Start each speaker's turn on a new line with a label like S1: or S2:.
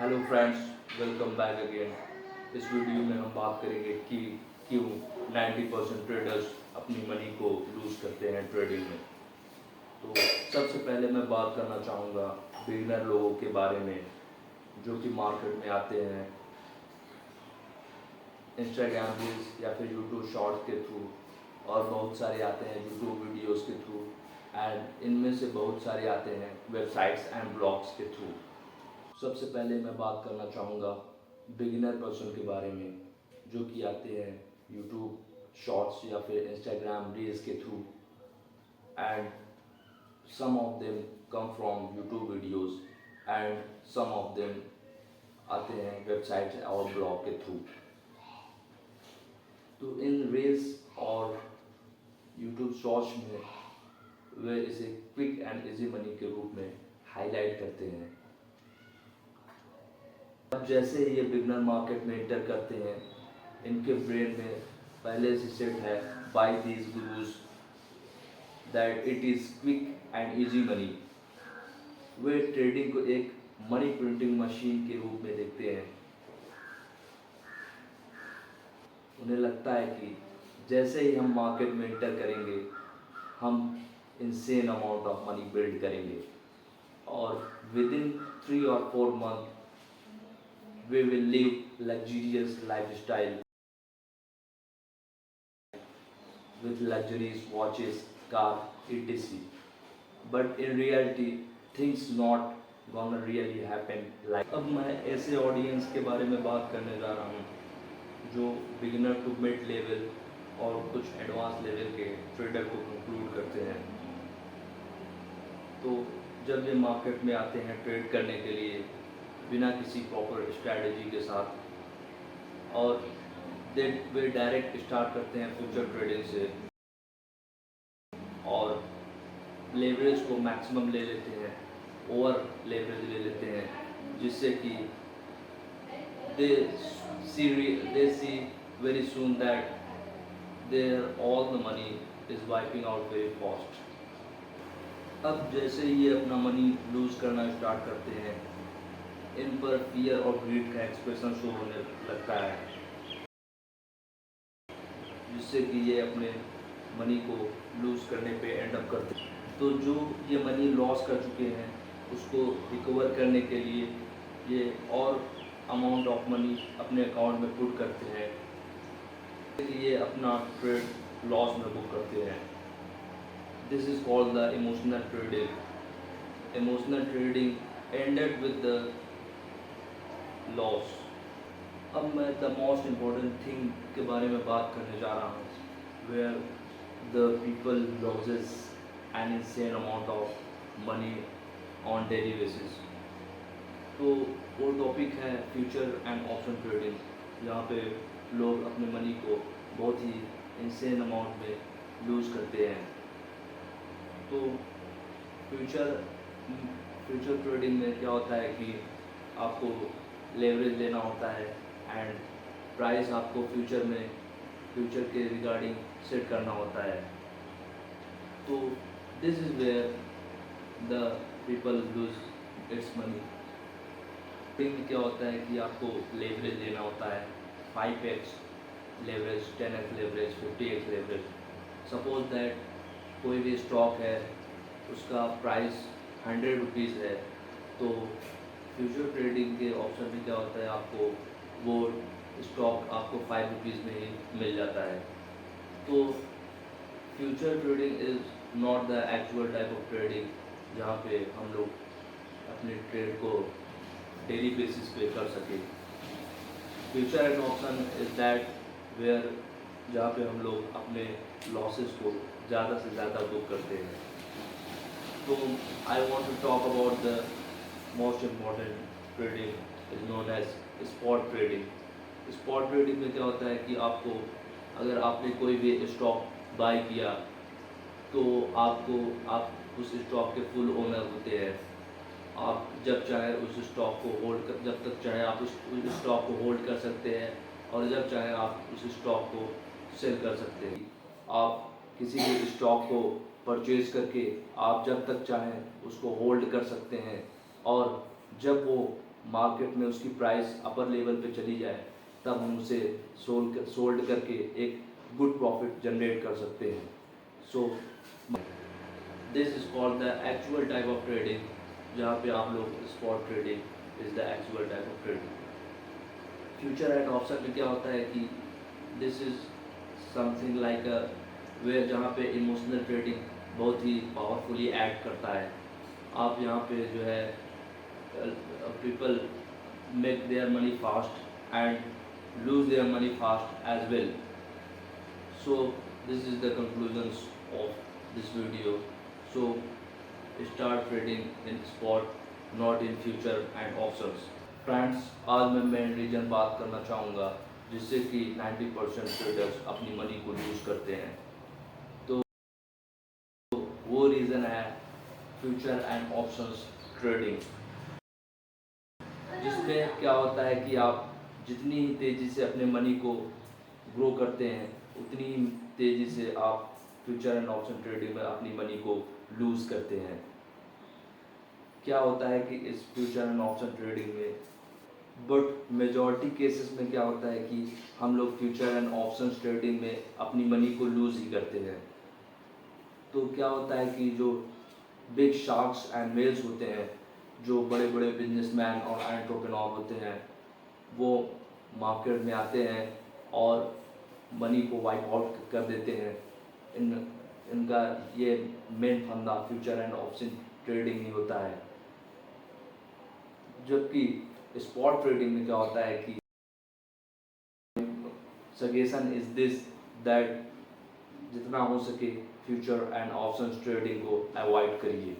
S1: Hello friends, welcome back again. इस video में हम बात करेंगे कि क्यों 90% ट्रेडर्स अपनी मनी को लूज़ करते हैं ट्रेडिंग में। तो सबसे पहले मैं बात करना चाहूँगा बिगिनर लोगों के बारे में जो कि मार्केट में आते हैं इंस्टाग्राम रील्स या फिर यूट्यूब शॉर्ट्स के थ्रू, और बहुत सारे आते हैं यूट्यूब वीडियोस के थ्रू, एंड इनमें से बहुत सारे आते हैं वेबसाइट्स एंड ब्लॉग्स के थ्रू। सबसे पहले मैं बात करना चाहूँगा बिगिनर पर्सन के बारे में जो कि आते हैं यूट्यूब शॉर्ट्स या फिर इंस्टाग्राम रील्स के through, and some of them come from YouTube videos and some of them आते हैं वेबसाइट्स और ब्लॉग के थ्रू। तो इन रील्स और यूट्यूब शॉर्ट्स में वे इसे क्विक एंड इजी मनी के रूप में हाईलाइट करते हैं। अब जैसे ही ये बिगनर मार्केट में एंटर करते हैं, इनके ब्रेन में पहले से सेट है by these gurus that it is quick and easy money. वे ट्रेडिंग को एक मनी प्रिंटिंग मशीन के रूप में देखते हैं। उन्हें लगता है कि जैसे ही हम मार्केट में एंटर करेंगे, हम insane amount of money build करेंगे और विद इन 3 और 4 month we will live luxurious lifestyle with luxuries, watches, car, etc. But in reality, things not gonna really happen like। अब मैं ऐसे ऑडियंस के बारे में बात करने जा रहा हूँ जो बिगिनर टू मिड लेवल और कुछ एडवांस लेवल के ट्रेडर को कंक्लूड करते हैं। तो जब ये मार्केट में आते हैं ट्रेड करने के लिए बिना किसी प्रॉपर स्ट्रैटेजी के साथ, और वे डायरेक्ट स्टार्ट करते हैं फ्यूचर ट्रेडिंग से और लेवरेज को मैक्सिमम ले लेते हैं, ओवर लेवरेज ले लेते हैं, जिससे कि they see very soon that their all the money is wiping out very fast. अब जैसे ही ये अपना मनी लूज़ करना स्टार्ट करते हैं, इन पर फियर और ग्रीड का एक्सप्रेशन शो होने लगता है, जिससे कि ये अपने मनी को लूज़ करने पे एंड अप करते हैं। तो जो ये मनी लॉस कर चुके हैं उसको रिकवर करने के लिए ये और अमाउंट ऑफ मनी अपने अकाउंट में पुट करते हैं, ये अपना ट्रेड लॉस में बुक करते हैं। This is called the emotional trading. Emotional trading ended with the loss. अब मैं द मोस्ट इम्पॉर्टेंट थिंग के बारे में बात करने जा रहा हूँ, where the people losses an insane amount of money on daily basis. तो वो टॉपिक है फ्यूचर एंड ऑप्शन ट्रेडिंग, जहाँ पे लोग अपने मनी को बहुत ही इनसेन अमाउंट में लूज़ करते हैं। तो फ्यूचर ट्रेडिंग में क्या होता है कि आपको लेवरेज लेना होता है एंड प्राइस आपको फ्यूचर के रिगार्डिंग सेट करना होता है। तो this is where the people lose its money. Trading में क्या होता है कि आपको लेवरेज लेना होता है 5x leverage, 10x leverage, 50x leverage. Suppose that कोई भी स्टॉक है, उसका प्राइस 100 रुपीज़ है, तो फ्यूचर ट्रेडिंग के ऑप्शन में क्या होता है, आपको वो स्टॉक आपको 5 रुपीज़ में ही मिल जाता है। तो future trading is not the actual type of trading जहाँ पे हम लोग अपने ट्रेड को डेली बेसिस पे कर सकें। Future and option is that where जहाँ पे हम लोग अपने लॉसेस को ज़्यादा से ज़्यादा बुक करते हैं। तो I want to talk about the most important trading is known as spot trading. Spot trading में क्या होता है कि आपको, अगर आपने कोई भी स्टॉक बाय किया तो आप उस स्टॉक के फुल ओनर होते हैं। आप जब चाहे उस स्टॉक को होल्ड कर, जब तक चाहे आप उस स्टॉक को होल्ड कर सकते हैं, और जब चाहे आप उस स्टॉक को सेल कर सकते हैं। आप किसी भी स्टॉक को परचेज करके आप जब तक चाहें उसको होल्ड कर सकते हैं, और जब वो मार्केट में उसकी प्राइस अपर लेवल पे चली जाए, तब हम उसे सोल्ड करके एक गुड प्रॉफिट जनरेट कर सकते हैं. So this is called the actual type of trading, जहाँ पे आप लोग spot trading is the actual type of trading. Future and option में क्या होता है कि this is something like a way, जहाँ पे इमोशनल ट्रेडिंग बहुत ही पावरफुली एक्ट करता है. आप यहाँ पे जो है people make their money fast and lose their money fast as well. So this is the conclusions of this video. So start trading in spot, not in future and options. Friends, आज मैं main reason बात करना चाहूँगा जिससे कि 90% traders अपनी money को loose करते हैं. तो वो रीज़न है फ्यूचर एंड ऑप्शंस ट्रेडिंग, जिसमें क्या होता है कि आप जितनी ही तेज़ी से अपने मनी को ग्रो करते हैं, उतनी ही तेज़ी से आप फ्यूचर एंड ऑप्शन ट्रेडिंग में अपनी मनी को लूज़ करते हैं. क्या होता है कि इस फ्यूचर एंड ऑप्शन ट्रेडिंग में, बट मेजॉरिटी केसेस में क्या होता है कि हम लोग फ्यूचर एंड ऑप्शन ट्रेडिंग में अपनी मनी को लूज़ ही करते हैं. तो क्या होता है कि जो बिग शार्क्स एंड वेल्स होते हैं, जो बड़े बड़े बिजनेसमैन और एंटरप्रेन्योर होते हैं, वो मार्केट में आते हैं और मनी को वाइप आउट कर देते हैं. इनका ये मेन फंडा फ्यूचर एंड ऑप्शन ट्रेडिंग ही होता है. जबकि स्पॉट ट्रेडिंग में क्या होता है कि सजेशन इज दिस दैट जितना हो सके फ्यूचर एंड ऑप्शंस ट्रेडिंग को अवॉइड करिए.